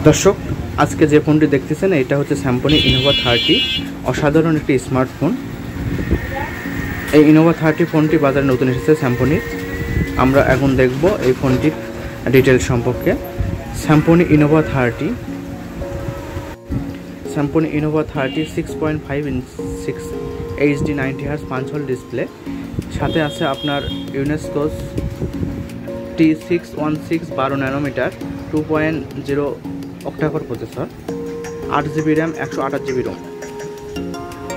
দর্শক, আজকে যে ফোনটি দেখতেছেন এটা হচ্ছে স্যামসং ইনোভা 30। অসাধারণ একটি স্মার্টফোন। এই ইনোভা 30 ফোনটি বাজারে নতুন এসেছে স্যামসংয়ের। আমরা এখন দেখব এই ফোনটির ডিটেলস সম্পর্কে। Samsung Innova 30 6.5 inch 6 HD 90Hz 5 hole display. সাথে আছে আপনার Unisoc's T616 12 nanometre 2.0 octacore processor, 8GB RAM, 128GB ROM,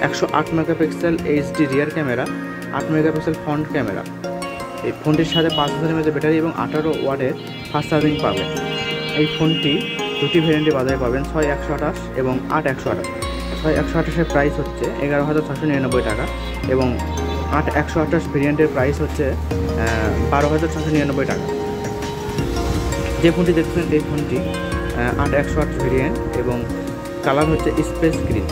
108 megapixel HD rear camera, 8 megapixel front camera. এই ফোনটির সাথে 5000 mAh ব্যাটারি এবং 18 ওয়াটের ফাস্ট চার্জিং পাবেন। এই ফোনটি দুটি ভেরিয়েন্টে বাজারে পাবেন, 6128 এবং 8128। 6128-এর প্রাইস হচ্ছে 11,699 টাকা এবং 8128 ভেরিয়েন্টের প্রাইস হচ্ছে 12,699 টাকা। যে ফোনটি দেখছেন এই ফোনটি 8128 ভেরিয়েন্ট এবং কালার হচ্ছে স্পেস গ্রিন।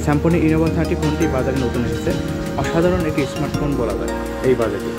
স্যামসং ইনোভা 30 ফোনটি বাজারে নতুন এসেছে। অসাধারণ একটি স্মার্টফোন বলা যায় এই বাজেটে।